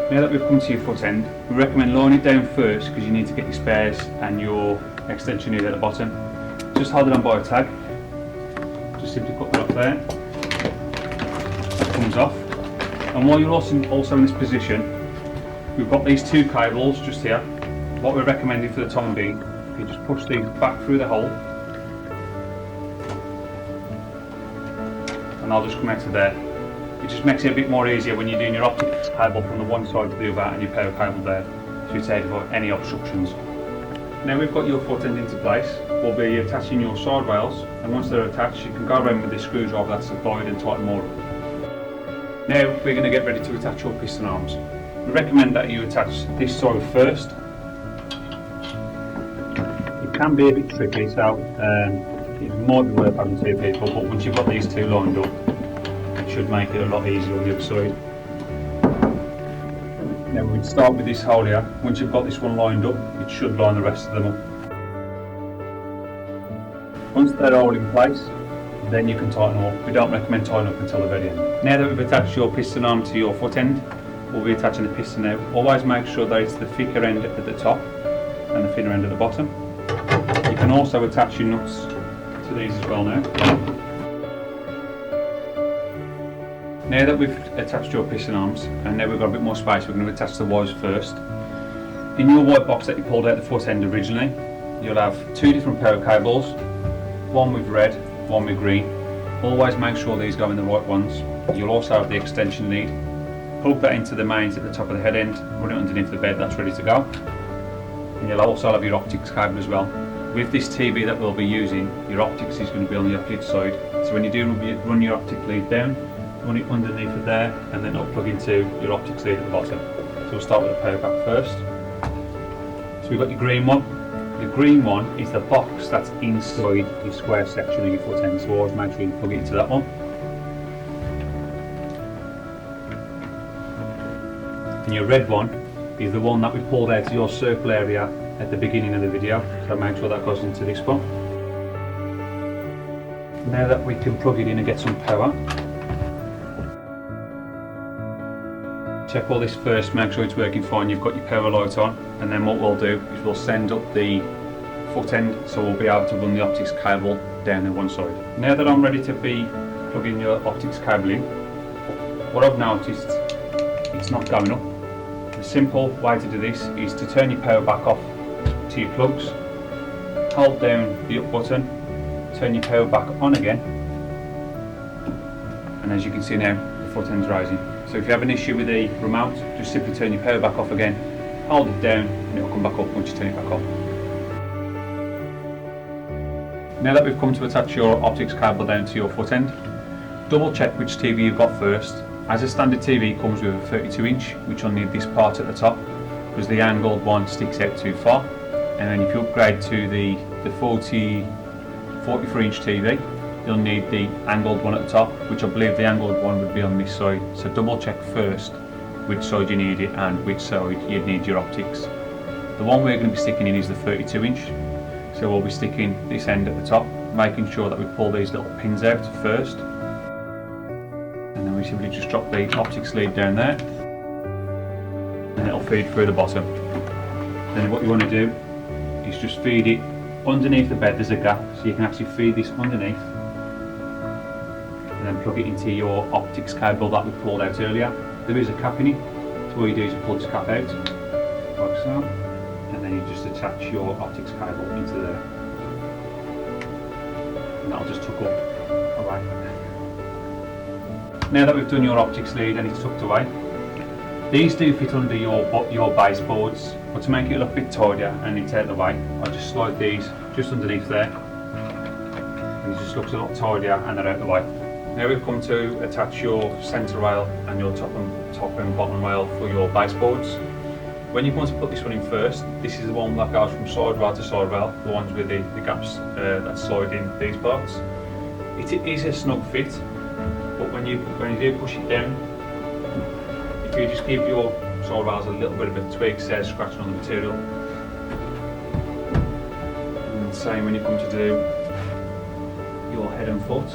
Now that we've come to your foot end, we recommend lowering it down first because you need to get your spares and your extension lead at the bottom. Just hold it on by a tag. Just simply put that up there. That comes off. And while you're also in this position, we've got these two cables just here. What we're recommending for the time being, you just push these back through the hole, and I'll just come out to there. It just makes it a bit more easier when you're doing your optics cable from the one side to the other and your power cable there, so you take avoid any obstructions. Now we've got your foot end into place, we'll be attaching your side rails, and once they're attached you can go around with the screwdriver that's supplied and tighten more up. Now we're going to get ready to attach your piston arms. We recommend that you attach this side first. It can be a bit tricky, so it might be worth having two people, but once you've got these two lined up, it should make it a lot easier on the other side. Now we'd start with this hole here. Once you've got this one lined up, it should line the rest of them up. Once they're all in place, then you can tighten them up. We don't recommend tightening up until the very end. Now that we've attached your piston arm to your foot end, we'll be attaching the piston now. Always make sure that it's the thicker end at the top and the thinner end at the bottom. You can also attach your nuts to these as well now. Now that we've attached your piston arms, and now we've got a bit more space, we're going to attach the wires first. In your white box that you pulled out the foot end originally, you'll have two different power cables, one with red, one with green. Always make sure these go in the right ones. You'll also have the extension lead. Plug that into the mains at the top of the head end, run it underneath the bed, that's ready to go. And you'll also have your optics cable as well. With this TV that we'll be using, your optics is going to be on the opposite side. So when you do run your optic lead down, run it underneath it there, and then it'll plug into your optics lead at the bottom. So we'll start with the power pack first. So we've got your green one. The green one is the box that's inside the square section of your foot end, so always make sure you plug it into that one. And your red one is the one that we pulled out of your circle area at the beginning of the video, so make sure that goes into this one. Now that we can plug it in and get some power, check all this first, make sure it's working fine, you've got your power light on, and then what we'll do is we'll send up the foot end so we'll be able to run the optics cable down the one side. Now that I'm ready to be plugging your optics cable in, what I've noticed, it's not going up. The simple way to do this is to turn your power back off to your plugs, hold down the up button, turn your power back on again, and as you can see now, the foot end's rising. So if you have an issue with the remote, just simply turn your power back off again, hold it down, and it'll come back up once you turn it back off. Now that we've come to attach your optics cable down to your foot end, double check which TV you've got first. As a standard TV it comes with a 32-inch, which will need this part at the top, because the angled one sticks out too far. And then if you upgrade to the 43-inch TV, you'll need the angled one at the top, which I believe the angled one would be on this side. So double check first which side you need it and which side you'd need your optics. The one we're going to be sticking in is the 32-inch, so we'll be sticking this end at the top, making sure that we pull these little pins out first, and then we simply just drop the optics lead down there, and it'll feed through the bottom. Then what you want to do is just feed it underneath the bed. There's a gap, so you can actually feed this underneath, and then plug it into your optics cable that we pulled out earlier. There is a cap in it, so all you do is you pull this cap out, like so, and then you just attach your optics cable into there, and that'll just tuck up away. Now that we've done your optics lead and it's tucked away, these do fit under your baseboards, but to make it look a bit tidier and it's out of the way, I just slide these just underneath there, and it just looks a lot tidier and they're out of the way. Now we've come to attach your centre rail and your top and bottom rail for your baseboards. When you want to put this one in first, this is the one that goes from side rail to side rail, the ones with the gaps that slide in these parts. It is a snug fit, but when you do push it down, if you just give your side rails a little bit of a tweak, say scratching on the material. And the same when you come to do your head and foot.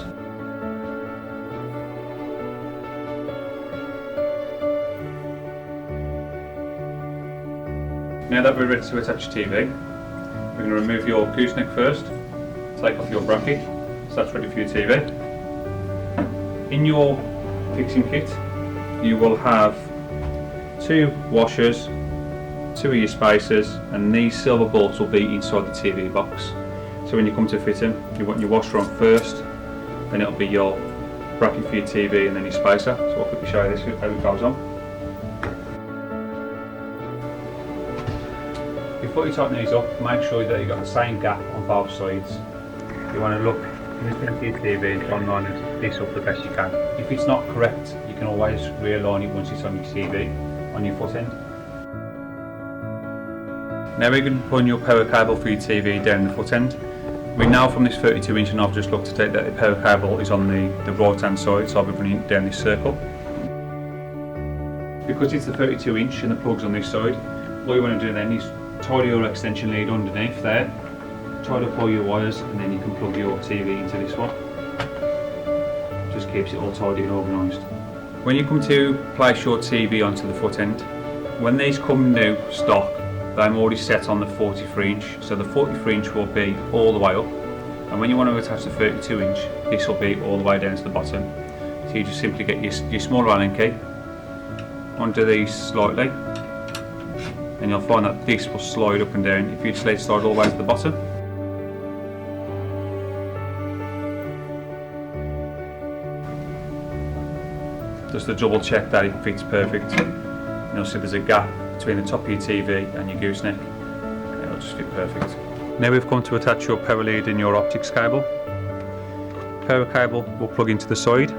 Now that we're ready to attach your TV, we're going to remove your gooseneck first, take off your bracket, so that's ready for your TV. In your fixing kit, you will have 2 washers, 2 of your spacers, and these silver bolts will be inside the TV box. So when you come to fit them, you want your washer on first, then it'll be your bracket for your TV and then your spacer. So I'll quickly show you this, how it goes on. Before you tighten these up, make sure that you've got the same gap on both sides. You want to look in the front of your TV and try and line this up the best you can. If it's not correct, you can always realign it once it's on your TV, on your foot end. Now we're going to put your power cable for your TV down the foot end. We know from this 32 inch, and I've just looked at it, that the power cable is on the right hand side, so I'll be running it down this circle. Because it's the 32 inch and the plug's on this side, what you want to do then is tie your extension lead underneath there, tie up all your wires, and then you can plug your TV into this one. Just keeps it all tidy and organised. When you come to place your TV onto the foot end, when these come new stock, I'm already set on the 43 inch, so the 43 inch will be all the way up, and when you want to attach the 32 inch, this will be all the way down to the bottom. So you just simply get your small Allen key, undo these slightly, and you'll find that this will slide up and down. If you just let it slide all the way to the bottom, just to double check that it fits perfect. And you'll see there's a gap between the top of your TV and your gooseneck, and it'll just fit perfect. Now we've come to attach your power lead and your optics cable. Power cable will plug into the side,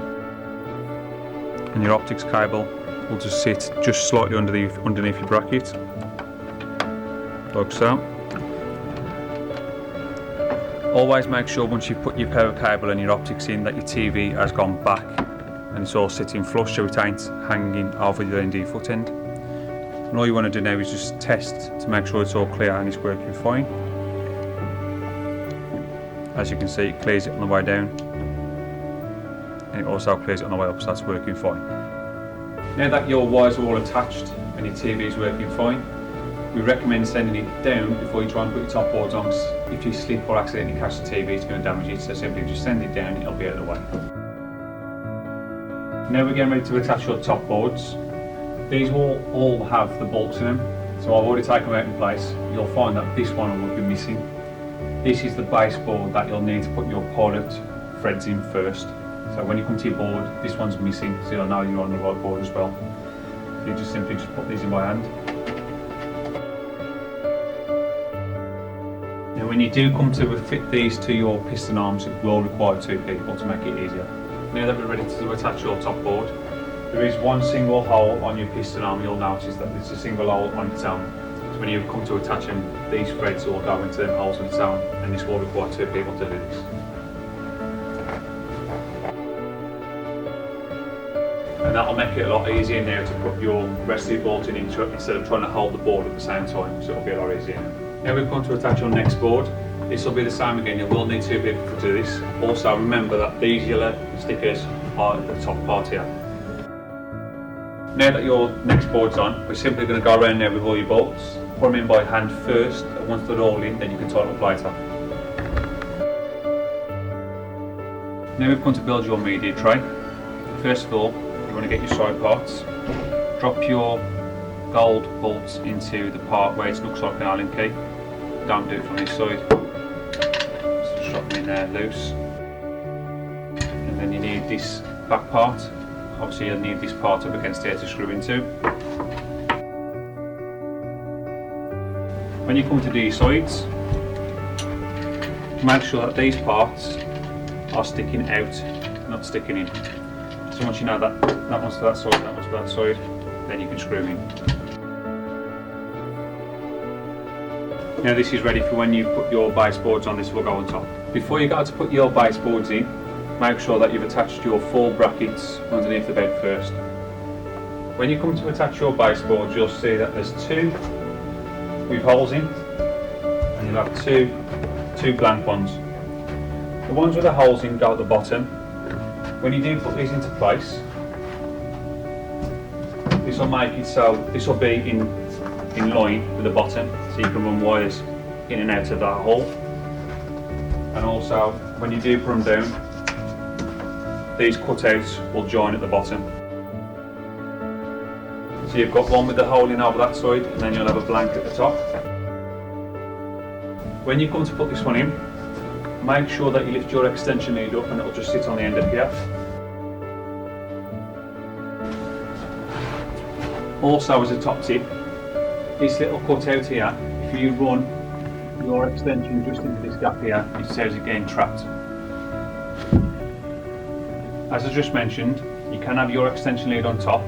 and your optics cable will just sit just slightly underneath your bracket, like so. Always make sure once you've put your power cable and your optics in that your TV has gone back and it's all sitting flush, so it ain't hanging over the end of your foot end. And all you want to do now is just test to make sure it's all clear and it's working fine. As you can see, it clears it on the way down, and it also clears it on the way up, so that's working fine. Now that your wires are all attached and your TV is working fine, we recommend sending it down before you try and put your top boards on, because if you slip or accidentally catch the TV, it's going to damage it, so simply just send it down, it'll be out of the way. Now we're getting ready to attach your top boards. These will all have the bolts in them, so I've already taken them out in place. You'll find that this one will be missing. This is the base board that you'll need to put your pilot threads in first. So when you come to your board, this one's missing, so you'll know you're on the right board as well. You just simply put these in by hand. Now when you do come to fit these to your piston arms, it will require 2 people to make it easier. Now that we're ready to attach your top board, there is one single hole on your piston arm. You'll notice that it's a single hole on its own. So when you come to attach them, these threads will go into them holes on its own, and this will require 2 people to do this. And that'll make it a lot easier now to put your rest of your bolts in instead of trying to hold the board at the same time, so it'll be a lot easier. Now we've come to attach your next board. This will be the same again, you will need 2 people to do this. Also remember that these yellow stickers are at the top part here. Now that your next board's on, we're simply going to go around now with all your bolts, put them in by hand first, and once they're all in, then you can tighten up later. Now we've come to build your media tray. First of all, you want to get your side parts. Drop your gold bolts into the part where it looks like an Allen key. Don't do it from this side. Just drop them in there loose. And then you need this back part. Obviously you'll need this part up against here to screw into. When you come to these sides, make sure that these parts are sticking out, not sticking in. So once you know that one's to that side, that one's to that side, then you can screw in. Now this is ready for when you put your baseboards on, this will go on top. Before you go to put your baseboards in, make sure that you've attached your 4 brackets underneath the bed first. When you come to attach your baseboards, you'll see that there's 2 with holes in, and you'll have two blank ones. The ones with the holes in go at the bottom. When you do put these into place, this will make it so this will be in in line with the bottom, so you can run wires in and out of that hole. And also, when you do put them down, these cutouts will join at the bottom. So you've got one with the hole in over that side, and then you'll have a blank at the top. When you come to put this one in, make sure that you lift your extension lead up and it'll just sit on the end of here. Also, as a top tip, this little cutout here, if you run your extension just into this gap here, it saves it getting trapped. As I just mentioned, you can have your extension lead on top,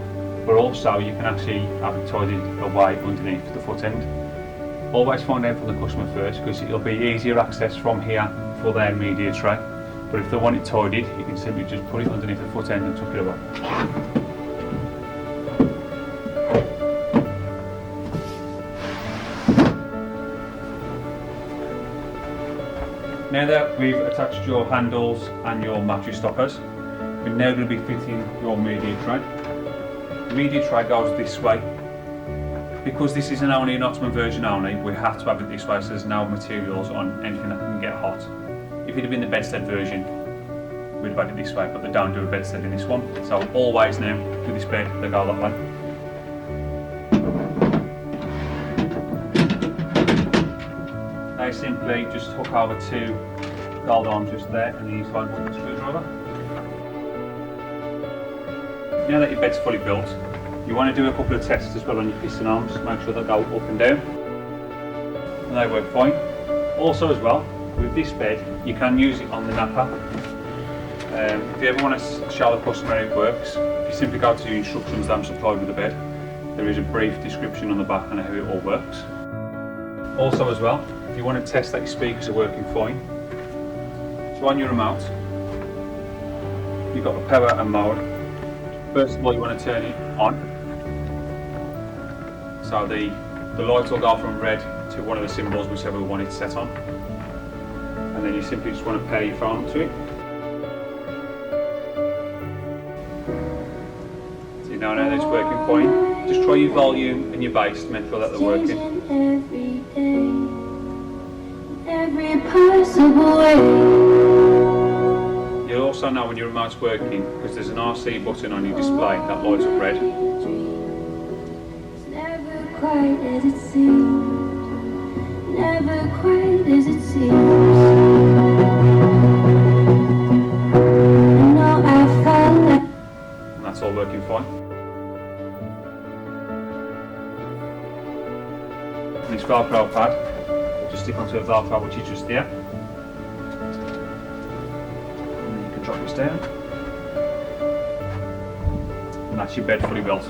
but also you can actually have it tidied away underneath the foot end. Always find out from the customer first, because it'll be easier access from here for their media tray. But if they want it tidied, you can simply just put it underneath the foot end and tuck it away. Now that we've attached your handles and your mattress stoppers, we're now going to be fitting your media tray. The media tray goes this way. Because this is only an Ottoman version only, we have to have it this way so there's no materials on anything that can get hot. If it had been the bedstead version, we'd have had it this way, but they don't do a bedstead in this one. So always now, with this bed, they go that way. They simply just hook over two gold arms just there, and then you slide with the screwdriver. Now that your bed's fully built, you want to do a couple of tests as well on your piston arms, make sure they go up and down, and they work fine. Also as well, with this bed, you can use it on the Napp. If you ever want to show the customer how it works, if you simply go to the instructions that I'm supplied with the bed, there is a brief description on the back on how it all works. Also as well, if you want to test that your speakers are working fine, so on your remote, you've got the power and mode. First of all, you want to turn it on. So the lights will go from red to one of the symbols, whichever one it's set on. And then you simply just want to pair your phone to it. So you know now that it's working fine. Just try your volume and your bass to make sure that they're working. Every possible way. You'll also know when your remote's working because there's an RC button on your display that lights up red. Quite as it seems, never quite as it seems. I know I felt like. And that's all working fine. And this Velcro pad, we'll just stick onto a Velcro which is just here. And then you can drop this down. And that's your bed fully built.